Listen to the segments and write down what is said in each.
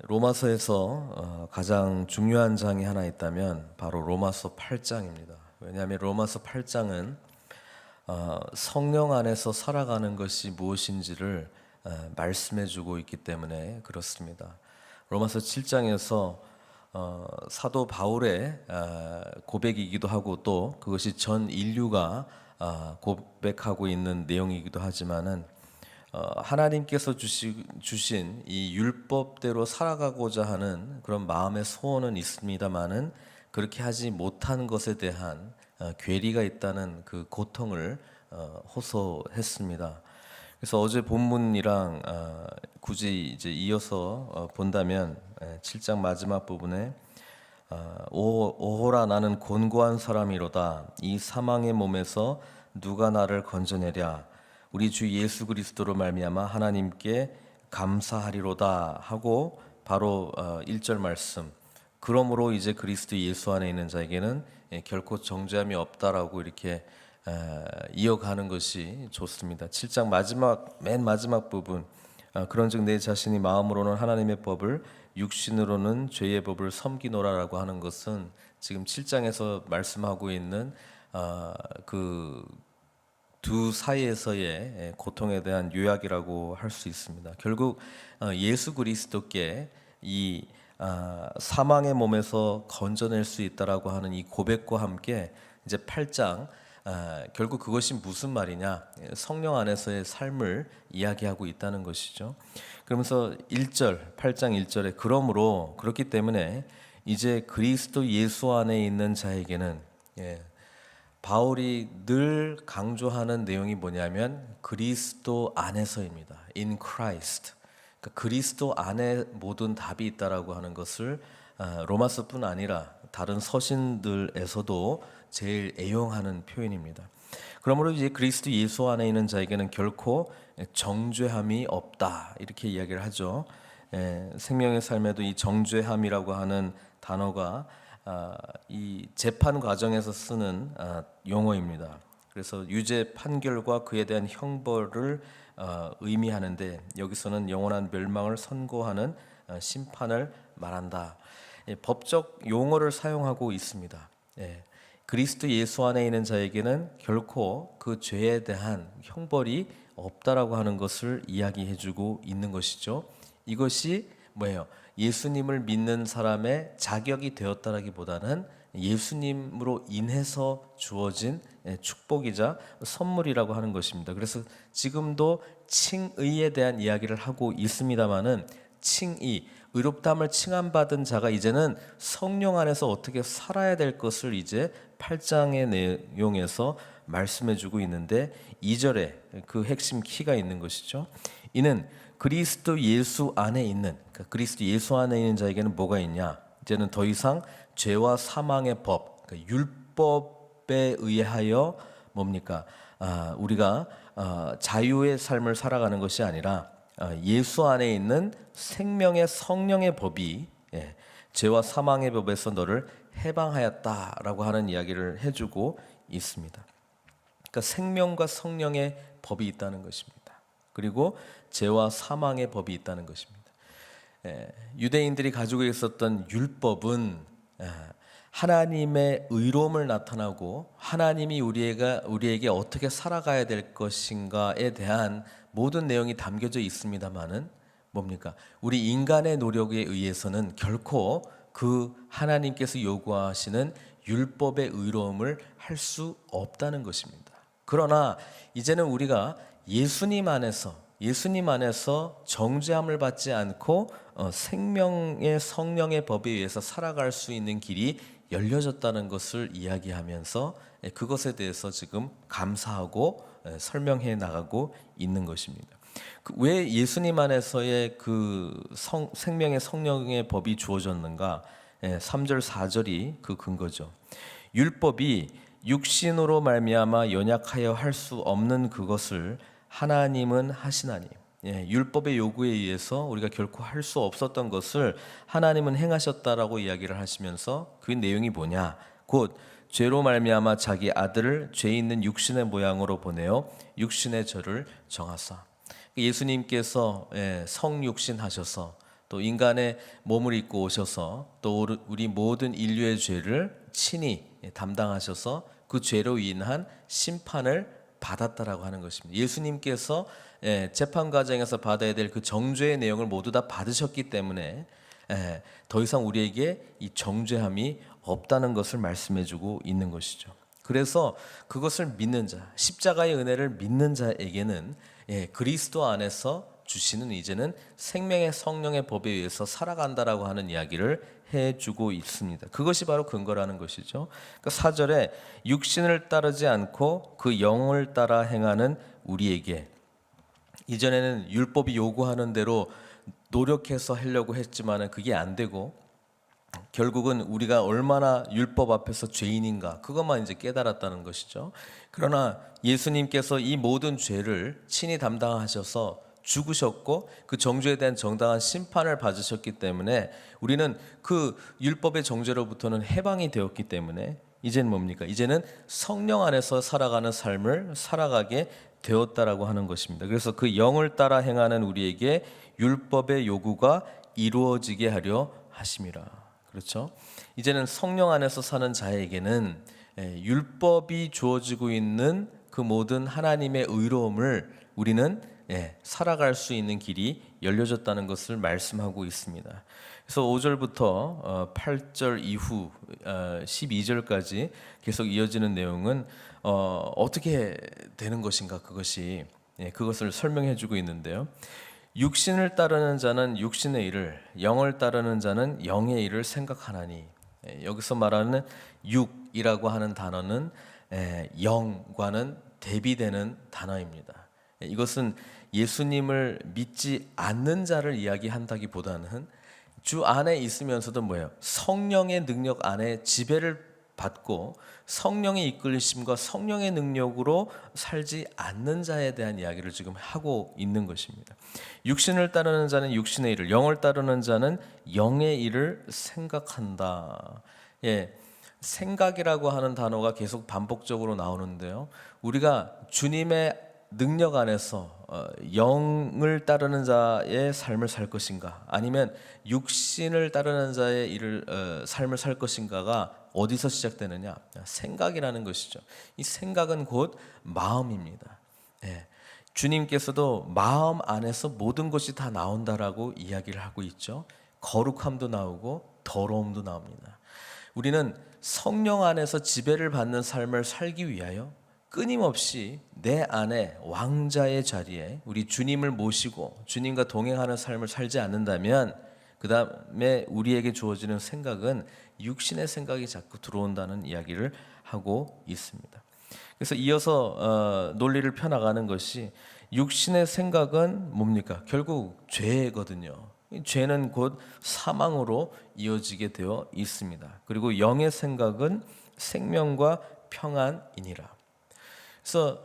로마서에서 가장 중요한 장이 하나 있다면 바로 로마서 8장입니다. 왜냐하면 로마서 8장은 성령 안에서 살아가는 것이 무엇인지를 말씀해주고 있기 때문에 그렇습니다. 로마서 7장에서 사도 바울의 고백이기도 하고 또 그것이 전 인류가 고백하고 있는 내용이기도 하지만은 하나님께서 주신 이 율법대로 살아가고자 하는 그런 마음의 소원은 있습니다만은 그렇게 하지 못한 것에 대한 괴리가 있다는 그 고통을 호소했습니다. 그래서 어제 본문이랑 굳이 이제 이어서 본다면 7장 마지막 부분에 오호라 나는 곤고한 사람이로다 이 사망의 몸에서 누가 나를 건져내랴 우리 주 예수 그리스도로 말미암아 하나님께 감사하리로다 하고 바로 1절 말씀 그러므로 이제 그리스도 예수 안에 있는 자에게는 결코 정죄함이 없다라고 이렇게 이어가는 것이 좋습니다. 7장 맨 마지막 부분 그런즉 내 자신이 마음으로는 하나님의 법을 육신으로는 죄의 법을 섬기노라라고 하는 것은 지금 7장에서 말씀하고 있는 그 두 사이에서의 고통에 대한 요약이라고 할 수 있습니다. 결국 예수 그리스도께 이 사망의 몸에서 건져낼 수 있다라고 하는 이 고백과 함께 이제 8장 결국 그것이 무슨 말이냐? 성령 안에서의 삶을 이야기하고 있다는 것이죠. 그러면서 8장 1절에 그러므로 그렇기 때문에 이제 그리스도 예수 안에 있는 자에게는 바울이 늘 강조하는 내용이 뭐냐면 그리스도 안에서입니다. In Christ. 그러니까 그리스도 안에 모든 답이 있다라고 하는 것을 로마서뿐 아니라 다른 서신들에서도 제일 애용하는 표현입니다. 그러므로 이제 그리스도 예수 안에 있는 자에게는 결코 정죄함이 없다 이렇게 이야기를 하죠. 생명의 삶에도 이 정죄함이라고 하는 단어가 이 재판 과정에서 쓰는 용어입니다. 그래서 유죄 판결과 그에 대한 형벌을 의미하는데 여기서는 영원한 멸망을 선고하는 심판을 말한다. 법적 용어를 사용하고 있습니다. 그리스도 예수 안에 있는 자에게는 결코 그 죄에 대한 형벌이 없다라고 하는 것을 이야기해주고 있는 것이죠. 이것이 뭐예요? 예수님을 믿는 사람의 자격이 되었다라기보다는 예수님으로 인해서 주어진 축복이자 선물이라고 하는 것입니다. 그래서 지금도 칭의에 대한 이야기를 하고 있습니다만은 칭의, 의롭다함을 칭함받은 자가 이제는 성령 안에서 어떻게 살아야 될 것을 이제 8장의 내용에서 말씀해주고 있는데 2절에 그 핵심 키가 있는 것이죠. 이는 그리스도 예수 안에 있는 그러니까 그리스도 예수 안에 있는 자에게는 뭐가 있냐? 이제는 더 이상 죄와 사망의 법, 그러니까 율법에 의하여 뭡니까? 우리가 자유의 삶을 살아가는 것이 아니라 예수 안에 있는 생명의 성령의 법이 죄와 사망의 법에서 너를 해방하였다라고 하는 이야기를 해주고 있습니다. 그러니까 생명과 성령의 법이 있다는 것입니다. 그리고 죄와 사망의 법이 있다는 것입니다. 유대인들이 가지고 있었던 율법은 하나님의 의로움을 나타나고 하나님이 우리에게 어떻게 살아가야 될 것인가에 대한 모든 내용이 담겨져 있습니다만은 뭡니까? 우리 인간의 노력에 의해서는 결코 그 하나님께서 요구하시는 율법의 의로움을 할 수 없다는 것입니다. 그러나 이제는 우리가 예수님 안에서 정죄함을 받지 않고 생명의 성령의 법에 의해서 살아갈 수 있는 길이 열려졌다는 것을 이야기하면서 그것에 대해서 지금 감사하고 설명해 나가고 있는 것입니다. 왜 예수님 안에서의 그 생명의 성령의 법이 주어졌는가? 3절 4절이 그 근거죠. 율법이 육신으로 말미암아 연약하여 할 수 없는 그것을 하나님은 하시나니 율법의 요구에 의해서 우리가 결코 할 수 없었던 것을 하나님은 행하셨다라고 이야기를 하시면서 그 내용이 뭐냐? 곧 죄로 말미암아 자기 아들을 죄 있는 육신의 모양으로 보내어 육신의 저를 정하사. 예수님께서 성육신 하셔서 또 인간의 몸을 입고 오셔서 또 우리 모든 인류의 죄를 친히 담당하셔서 그 죄로 인한 심판을 받았다라고 하는 것입니다. 예수님께서 재판 과정에서 받아야 될 그 정죄의 내용을 모두 다 받으셨기 때문에 더 이상 우리에게 이 정죄함이 없다는 것을 말씀해주고 있는 것이죠. 그래서 그것을 믿는 자, 십자가의 은혜를 믿는 자에게는 그리스도 안에서 주시는 이제는 생명의 성령의 법에 의해서 살아간다라고 하는 이야기를 해주고 있습니다. 그것이 바로 근거라는 것이죠. 그러니까 4절에 육신을 따르지 않고 그 영을 따라 행하는 우리에게, 이전에는 율법이 요구하는 대로 노력해서 하려고 했지만 그게 안 되고 결국은 우리가 얼마나 율법 앞에서 죄인인가 그것만 이제 깨달았다는 것이죠. 그러나 예수님께서 이 모든 죄를 친히 담당하셔서 죽으셨고 그 정죄에 대한 정당한 심판을 받으셨기 때문에 우리는 그 율법의 정죄로부터는 해방이 되었기 때문에 이제는 뭡니까? 이제는 성령 안에서 살아가는 삶을 살아가게 되었다라고 하는 것입니다. 그래서 그 영을 따라 행하는 우리에게 율법의 요구가 이루어지게 하려 하심이라. 그렇죠? 이제는 성령 안에서 사는 자에게는 율법이 주어지고 있는 그 모든 하나님의 의로움을 우리는 살아갈 수 있는 길이 열려졌다는 것을 말씀하고 있습니다. 그래서 5절부터 8절 이후 12절까지 계속 이어지는 내용은 어떻게 되는 것인가 그것을 설명해주고 있는데요. 육신을 따르는 자는 육신의 일을, 영을 따르는 자는 영의 일을 생각하나니, 여기서 말하는 육이라고 하는 단어는 영과는 대비되는 단어입니다. 이것은 예수님을 믿지 않는 자를 이야기한다기보다는 주 안에 있으면서도 뭐예요? 성령의 능력 안에 지배를 받고 성령의 이끌리심과 성령의 능력으로 살지 않는 자에 대한 이야기를 지금 하고 있는 것입니다. 육신을 따르는 자는 육신의 일을, 영을 따르는 자는 영의 일을 생각한다. 생각이라고 하는 단어가 계속 반복적으로 나오는데요. 우리가 주님의 능력 안에서 영을 따르는 자의 삶을 살 것인가, 아니면 육신을 따르는 자의 삶을 살 것인가가 어디서 시작되느냐? 생각이라는 것이죠. 이 생각은 곧 마음입니다. 주님께서도 마음 안에서 모든 것이 다 나온다라고 이야기를 하고 있죠. 거룩함도 나오고 더러움도 나옵니다. 우리는 성령 안에서 지배를 받는 삶을 살기 위하여 끊임없이 내 안에 왕자의 자리에 우리 주님을 모시고 주님과 동행하는 삶을 살지 않는다면 그 다음에 우리에게 주어지는 생각은 육신의 생각이 자꾸 들어온다는 이야기를 하고 있습니다. 그래서 이어서 논리를 펴나가는 것이, 육신의 생각은 뭡니까? 결국 죄거든요. 죄는 곧 사망으로 이어지게 되어 있습니다. 그리고 영의 생각은 생명과 평안이니라. 그래서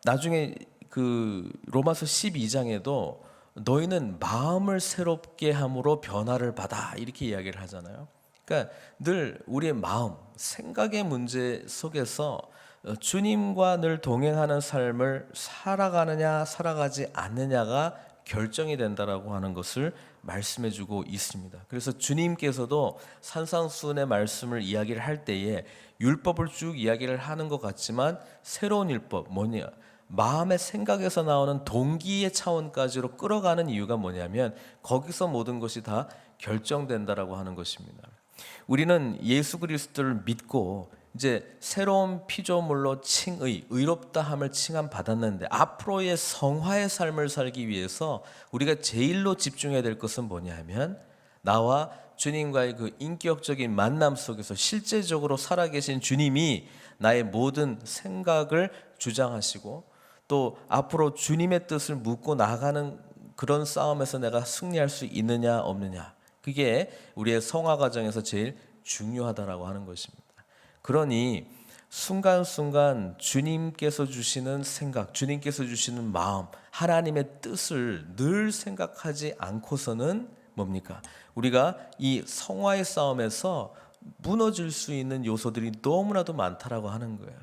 나중에 그 로마서 12장에도 너희는 마음을 새롭게 함으로 변화를 받아 이렇게 이야기를 하잖아요. 그러니까 늘 우리의 마음, 생각의 문제 속에서 주님과 늘 동행하는 삶을 살아가느냐 살아가지 않느냐가 결정이 된다라고 하는 것을 말씀해 주고 있습니다. 그래서 주님께서도 산상수훈의 말씀을 이야기를 할 때에 율법을 쭉 이야기를 하는 것 같지만 새로운 율법 뭐냐? 마음의 생각에서 나오는 동기의 차원까지로 끌어가는 이유가 뭐냐면 거기서 모든 것이 다 결정된다라고 하는 것입니다. 우리는 예수 그리스도를 믿고 이제 새로운 피조물로 의롭다함을 칭함 받았는데 앞으로의 성화의 삶을 살기 위해서 우리가 제일로 집중해야 될 것은 뭐냐 하면 나와 주님과의 그 인격적인 만남 속에서 실제적으로 살아계신 주님이 나의 모든 생각을 주장하시고 또 앞으로 주님의 뜻을 묻고 나가는 그런 싸움에서 내가 승리할 수 있느냐 없느냐, 그게 우리의 성화 과정에서 제일 중요하다라고 하는 것입니다. 그러니 순간순간 주님께서 주시는 생각, 주님께서 주시는 마음, 하나님의 뜻을 늘 생각하지 않고서는 뭡니까? 우리가 이 성화의 싸움에서 무너질 수 있는 요소들이 너무나도 많다라고 하는 거예요.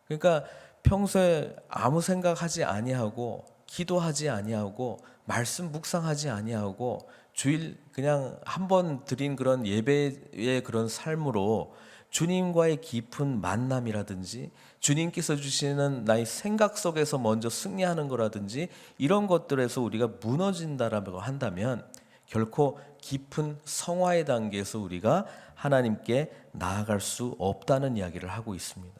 그러니까 평소에 아무 생각하지 아니하고 기도하지 아니하고 말씀 묵상하지 아니하고 주일 그냥 한 번 드린 그런 예배의 그런 삶으로 주님과의 깊은 만남이라든지 주님께서 주시는 나의 생각 속에서 먼저 승리하는 거라든지 이런 것들에서 우리가 무너진다라고 한다면 결코 깊은 성화의 단계에서 우리가 하나님께 나아갈 수 없다는 이야기를 하고 있습니다.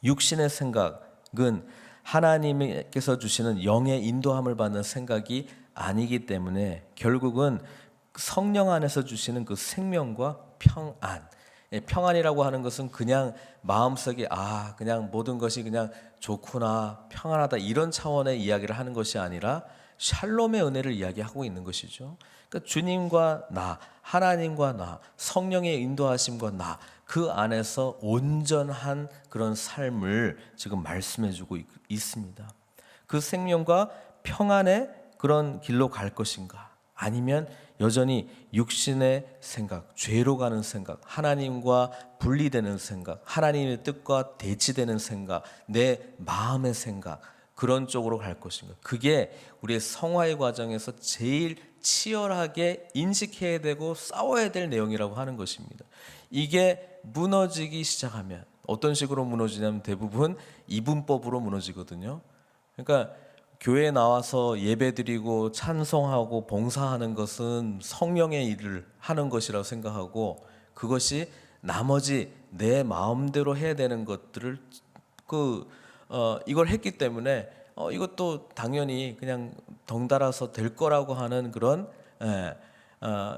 육신의 생각은 하나님께서 주시는 영의 인도함을 받는 생각이 아니기 때문에 결국은 성령 안에서 주시는 그 생명과 평안, 평안이라고 하는 것은 그냥 마음속에 그냥 모든 것이 그냥 좋구나 평안하다 이런 차원의 이야기를 하는 것이 아니라 샬롬의 은혜를 이야기하고 있는 것이죠. 그러니까 주님과 나, 하나님과 나, 성령의 인도하심과 나, 그 안에서 온전한 그런 삶을 지금 말씀해주고 있습니다. 그 생명과 평안의 그런 길로 갈 것인가? 아니면 여전히 육신의 생각, 죄로 가는 생각, 하나님과 분리되는 생각, 하나님의 뜻과 대치되는 생각, 내 마음의 생각, 그런 쪽으로 갈 것인가? 그게 우리의 성화의 과정에서 제일 치열하게 인식해야 되고 싸워야 될 내용이라고 하는 것입니다. 이게 무너지기 시작하면 어떤 식으로 무너지냐면 대부분 이분법으로 무너지거든요. 그러니까 교회에 나와서 예배드리고 찬송하고 봉사하는 것은 성령의 일을 하는 것이라고 생각하고 그것이 나머지 내 마음대로 해야 되는 것들을 이걸 했기 때문에 이것도 당연히 그냥 덩달아서 될 거라고 하는 그런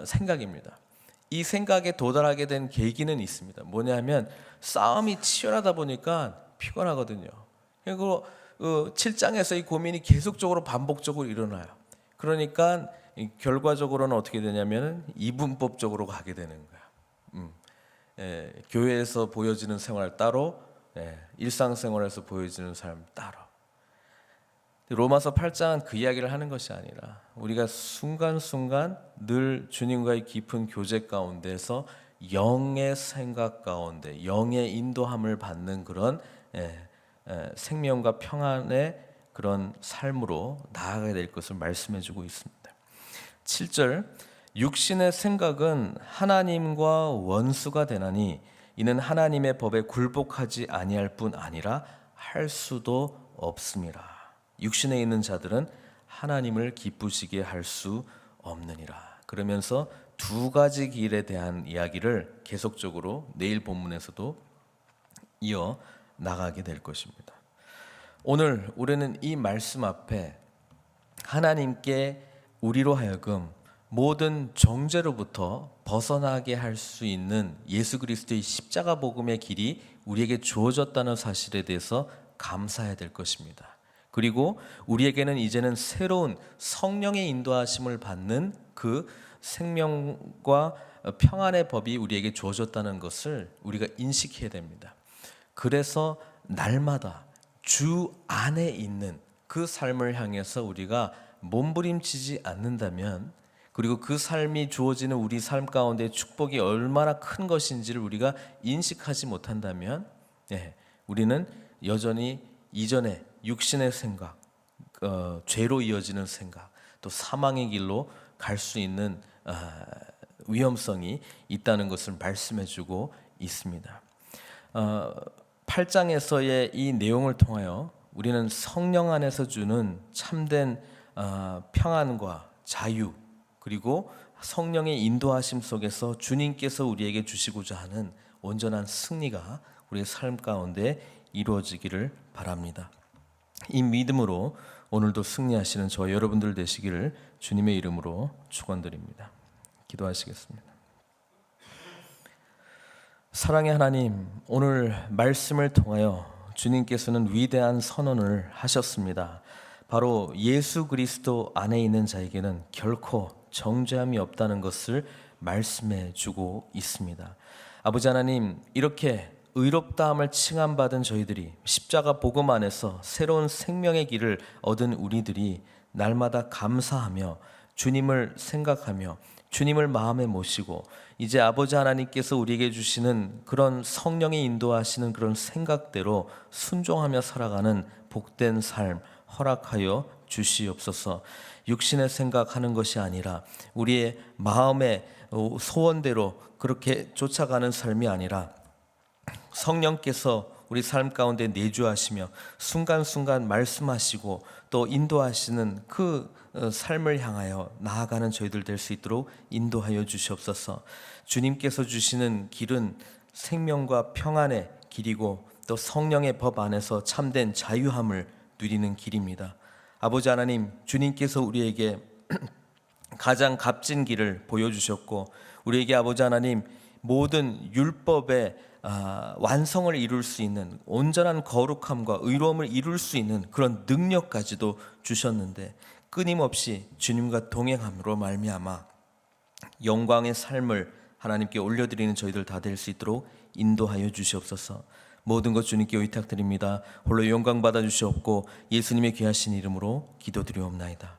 생각입니다. 이 생각에 도달하게 된 계기는 있습니다. 뭐냐면 싸움이 치열하다 보니까 피곤하거든요. 그리고 7장에서 이 고민이 계속적으로 반복적으로 일어나요. 그러니까 결과적으로는 어떻게 되냐면 이분법적으로 가게 되는 거야. 교회에서 보여지는 생활 따로, 일상생활에서 보여지는 삶 따로. 로마서 8장은 그 이야기를 하는 것이 아니라 우리가 순간순간 늘 주님과의 깊은 교제 가운데서 영의 생각 가운데 영의 인도함을 받는 그런 생명과 평안의 그런 삶으로 나아가야 될 것을 말씀해주고 있습니다. 7절 육신의 생각은 하나님과 원수가 되나니 이는 하나님의 법에 굴복하지 아니할 뿐 아니라 할 수도 없습니다. 육신에 있는 자들은 하나님을 기쁘시게 할 수 없느니라. 그러면서 두 가지 길에 대한 이야기를 계속적으로 내일 본문에서도 이어 나가게 될 것입니다. 오늘 우리는 이 말씀 앞에 하나님께 우리로 하여금 모든 정죄로부터 벗어나게 할 수 있는 예수 그리스도의 십자가 복음의 길이 우리에게 주어졌다는 사실에 대해서 감사해야 될 것입니다. 그리고 우리에게는 이제는 새로운 성령의 인도하심을 받는 그 생명과 평안의 법이 우리에게 주어졌다는 것을 우리가 인식해야 됩니다. 그래서 날마다 주 안에 있는 그 삶을 향해서 우리가 몸부림치지 않는다면, 그리고 그 삶이 주어지는 우리 삶 가운데 축복이 얼마나 큰 것인지를 우리가 인식하지 못한다면, 우리는 여전히 이전에 육신의 생각, 죄로 이어지는 생각, 또 사망의 길로 갈 수 있는 위험성이 있다는 것을 말씀해주고 있습니다. 8장에서의 이 내용을 통하여 우리는 성령 안에서 주는 참된 평안과 자유, 그리고 성령의 인도하심 속에서 주님께서 우리에게 주시고자 하는 온전한 승리가 우리의 삶 가운데 이루어지기를 바랍니다. 이 믿음으로 오늘도 승리하시는 저와 여러분들 되시기를 주님의 이름으로 축원드립니다. 기도하시겠습니다. 사랑의 하나님, 오늘 말씀을 통하여 주님께서는 위대한 선언을 하셨습니다. 바로 예수 그리스도 안에 있는 자에게는 결코 정죄함이 없다는 것을 말씀해 주고 있습니다. 아버지 하나님, 이렇게 의롭다함을 칭함받은 저희들이 십자가 복음 안에서 새로운 생명의 길을 얻은 우리들이 날마다 감사하며 주님을 생각하며 주님을 마음에 모시고 이제 아버지 하나님께서 우리에게 주시는 그런 성령의 인도하시는 그런 생각대로 순종하며 살아가는 복된 삶, 허락하여 주시옵소서. 육신의 생각하는 것이 아니라 우리의 마음의 소원대로 그렇게 쫓아가는 삶이 아니라 성령께서 우리 삶 가운데 내주하시며 순간순간 말씀하시고 또 인도하시는 그 삶을 향하여 나아가는 저희들 될 수 있도록 인도하여 주시옵소서. 주님께서 주시는 길은 생명과 평안의 길이고 또 성령의 법 안에서 참된 자유함을 누리는 길입니다. 아버지 하나님, 주님께서 우리에게 가장 값진 길을 보여주셨고 우리에게 아버지 하나님 모든 율법의 완성을 이룰 수 있는 온전한 거룩함과 의로움을 이룰 수 있는 그런 능력까지도 주셨는데 끊임없이 주님과 동행함으로 말미암아 영광의 삶을 하나님께 올려드리는 저희들 다 될 수 있도록 인도하여 주시옵소서. 모든 것 주님께 의탁드립니다. 홀로 영광 받아 주시옵고 예수님의 귀하신 이름으로 기도드리옵나이다.